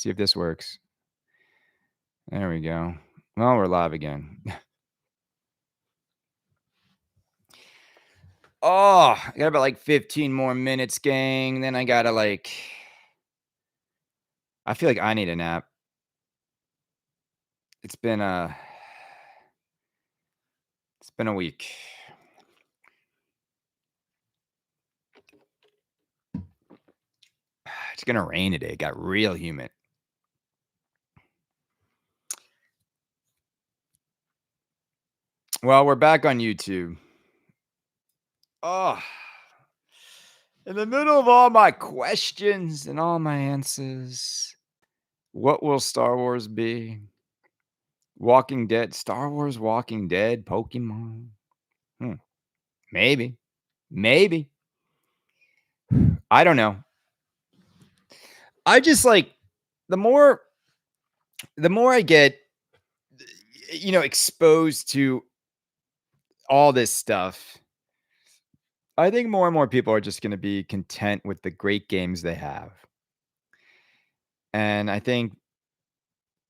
See if this works. There we go. Well, we're live again. Oh, I got about like 15 more minutes, gang. Then I gotta I feel like I need a nap. It's been a week. It's gonna rain today. It got real humid. Well, we're back on YouTube. Oh, in the middle of all my questions and all my answers, what will Star Wars be? Walking Dead, Star Wars, Walking Dead, Pokemon. Maybe, maybe. I don't know. I just the more I get, exposed to all this stuff, I think more and more people are just going to be content with the great games they have. And I think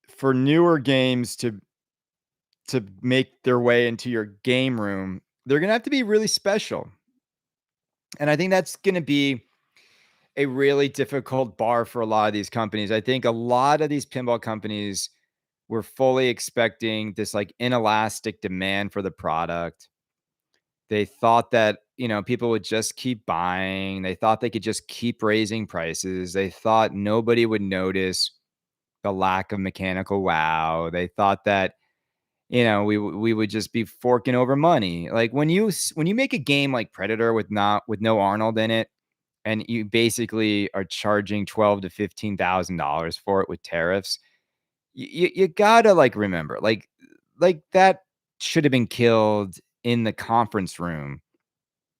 for newer games to make their way into your game room, they're going to have to be really special. And I think that's going to be a really difficult bar for a lot of these companies. I think a lot of these pinball companies were fully expecting this inelastic demand for the product. They thought that, people would just keep buying. They thought they could just keep raising prices. They thought nobody would notice the lack of mechanical wow. They thought that, we would just be forking over money. Like when you make a game like Predator with no Arnold in it, and you basically are charging $12,000 to $15,000 for it with tariffs, you gotta remember, that should have been killed in the conference room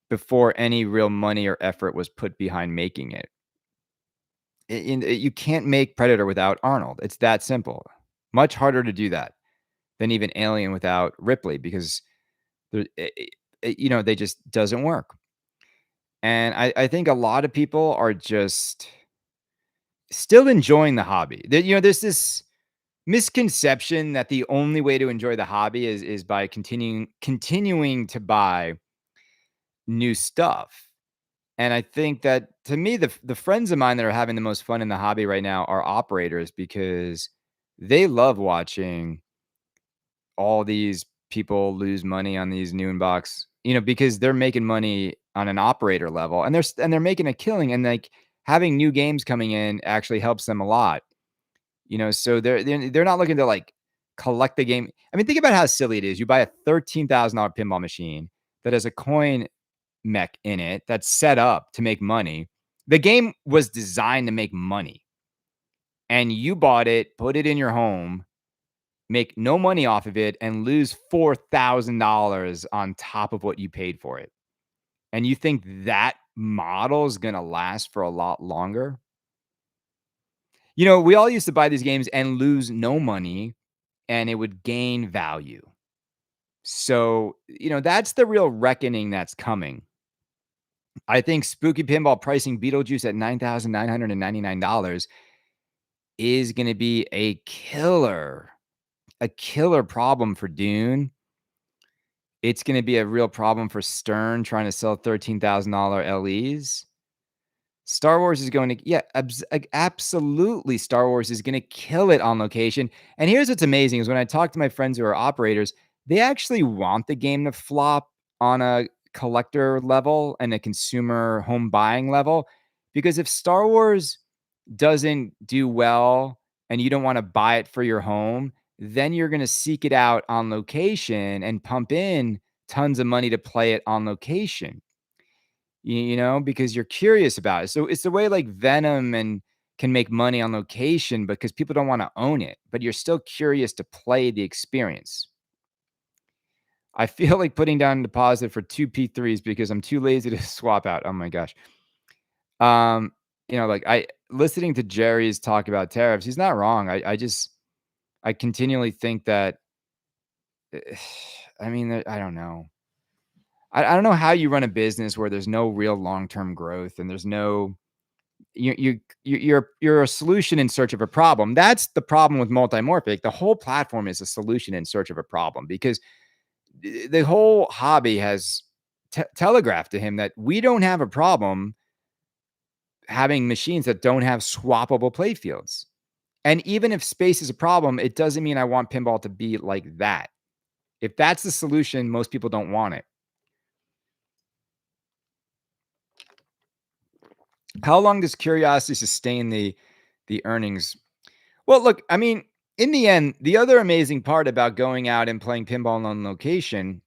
before any real money or effort was put behind making it. You can't make Predator without Arnold. It's that simple. Much harder to do that than even Alien without Ripley, because they just doesn't work. And I think a lot of people are just still enjoying the hobby. There's this misconception that the only way to enjoy the hobby is by continuing to buy new stuff. And I think that, to me, the friends of mine that are having the most fun in the hobby right now are operators, because they love watching all these people lose money on these new inbox, because they're making money on an operator level, and they're making a killing, and having new games coming in actually helps them a lot. So they're not looking to collect the game. I mean, think about how silly it is. You buy a $13,000 pinball machine that has a coin mech in it that's set up to make money. The game was designed to make money, and you bought it, put it in your home, make no money off of it, and lose $4,000 on top of what you paid for it. And you think that model is going to last for a lot longer? We all used to buy these games and lose no money, and it would gain value. So, that's the real reckoning that's coming. I think Spooky Pinball pricing Beetlejuice at $9,999 is going to be a killer problem for Dune. It's going to be a real problem for Stern trying to sell $13,000 LEs. Star Wars is going to, absolutely. Star Wars is going to kill it on location. And here's what's amazing is when I talk to my friends who are operators, they actually want the game to flop on a collector level and a consumer home buying level. Because if Star Wars doesn't do well and you don't want to buy it for your home, then you're going to seek it out on location and pump in tons of money to play it on location. Because you're curious about it. So it's the way Venom and can make money on location because people don't want to own it, but you're still curious to play the experience. I feel like putting down a deposit for 2 P3s because I'm too lazy to swap out. Oh my gosh. I listening to Jerry's talk about tariffs, he's not wrong. I continually think that, I mean, I don't know. I don't know how you run a business where there's no real long-term growth and there's no You're a solution in search of a problem. That's the problem with multimorphic. The whole platform is a solution in search of a problem because the whole hobby has telegraphed to him that we don't have a problem having machines that don't have swappable play fields. And even if space is a problem, it doesn't mean I want pinball to be like that. If that's the solution, most people don't want it. How long does curiosity sustain the earnings? Well, look, I mean, in the end, the other amazing part about going out and playing pinball on location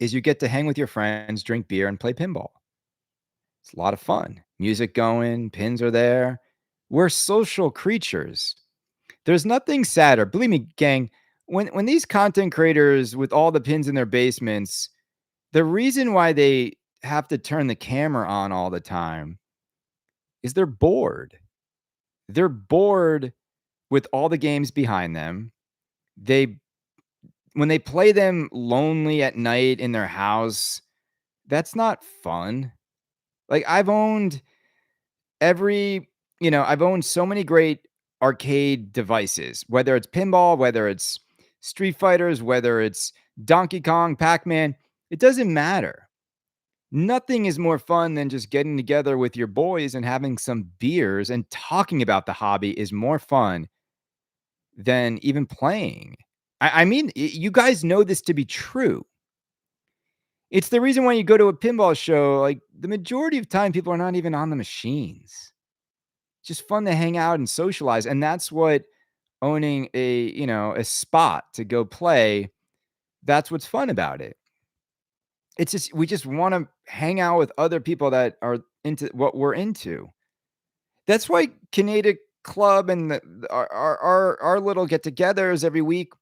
is you get to hang with your friends, drink beer, and play pinball. It's a lot of fun. Music going, pins are there. We're social creatures. There's nothing sadder. Believe me, gang, when these content creators with all the pins in their basements, the reason why they have to turn the camera on all the time is they're bored. They're bored with all the games behind them. They when they play them lonely at night in their house, that's not fun. Like I've owned so many great arcade devices, whether it's pinball, whether it's Street Fighters, whether it's Donkey Kong, Pac-Man, it doesn't matter. Nothing is more fun than just getting together with your boys and having some beers and talking about the hobby is more fun than even playing. I mean, you guys know this to be true. It's the reason why you go to a pinball show, like the majority of time people are not even on the machines. Just fun to hang out and socialize, and that's what owning a spot to go play, that's what's fun about it. It's just we just wanna hang out with other people that are into what we're into. That's why Canada Club and our little get-togethers every week,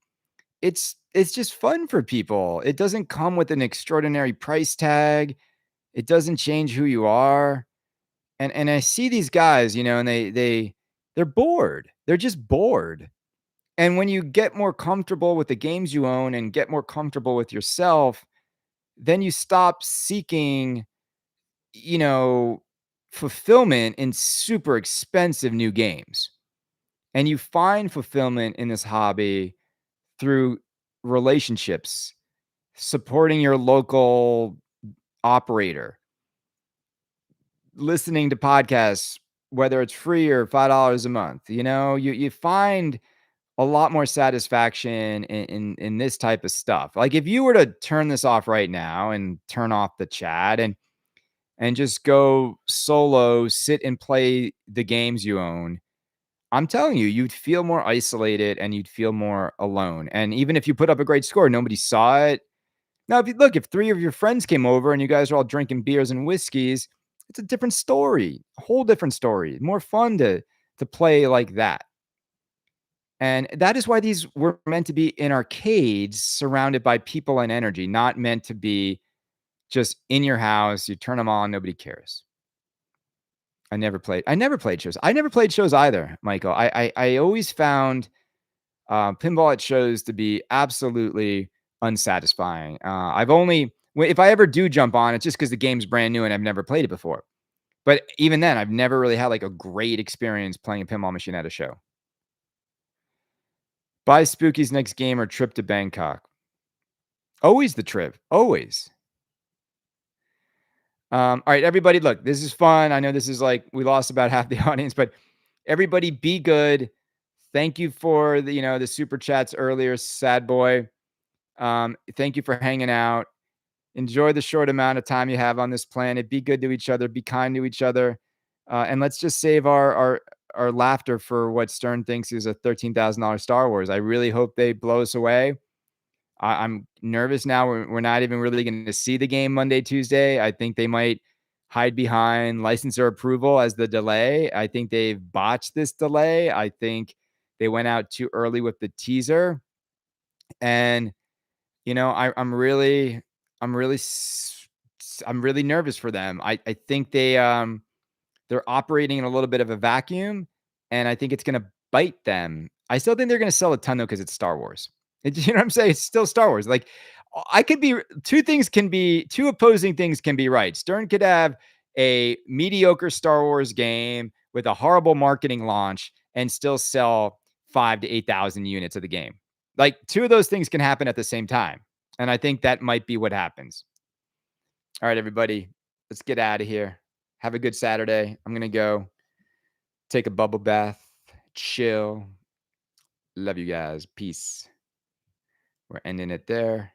it's just fun for people. It doesn't come with an extraordinary price tag. It doesn't change who you are. And I see these guys, and they're bored. They're just bored. And when you get more comfortable with the games you own and get more comfortable with yourself, then you stop seeking, you know, fulfillment in super expensive new games. And you find fulfillment in this hobby through relationships, supporting your local operator, listening to podcasts, whether it's free or $5 a month. You find a lot more satisfaction in this type of stuff. Like if you were to turn this off right now and turn off the chat and just go solo, sit and play the games you own, I'm telling you, you'd feel more isolated and you'd feel more alone. And even if you put up a great score, nobody saw it. Now, if three of your friends came over and you guys are all drinking beers and whiskeys, it's a different story, a whole different story. More fun to play like that. And that is why these were meant to be in arcades surrounded by people and energy, not meant to be just in your house. You turn them on, nobody cares. I never played shows. I never played shows either, Michael. I always found pinball at shows to be absolutely unsatisfying. If I ever do jump on, it's just because the game's brand new and I've never played it before. But even then, I've never really had like a great experience playing a pinball machine at a show. Buy Spooky's next game or trip to Bangkok. Always the trip. Always. All right, everybody, look, this is fun. I know this is like we lost about half the audience, but everybody be good. Thank you for the super chats earlier, sad boy. Thank you for hanging out. Enjoy the short amount of time you have on this planet. Be good to each other. Be kind to each other. And let's just save our laughter for what Stern thinks is a $13,000 Star Wars. I really hope they blow us away. I'm nervous now. We're not even really going to see the game Monday, Tuesday. I think they might hide behind licensor approval as the delay. I think they've botched this delay. I think they went out too early with the teaser. And I'm really I'm really nervous for them. I think they're operating in a little bit of a vacuum, and I think it's gonna bite them. I still think they're gonna sell a ton though because it's Star Wars. You know what I'm saying? It's still Star Wars. Like I could be two opposing things can be right. Stern could have a mediocre Star Wars game with a horrible marketing launch and still sell 5 to 8,000 units of the game. Like, two of those things can happen at the same time. And I think that might be what happens. All right, everybody, let's get out of here. Have a good Saturday. I'm going to go take a bubble bath, chill. Love you guys. Peace. We're ending it there.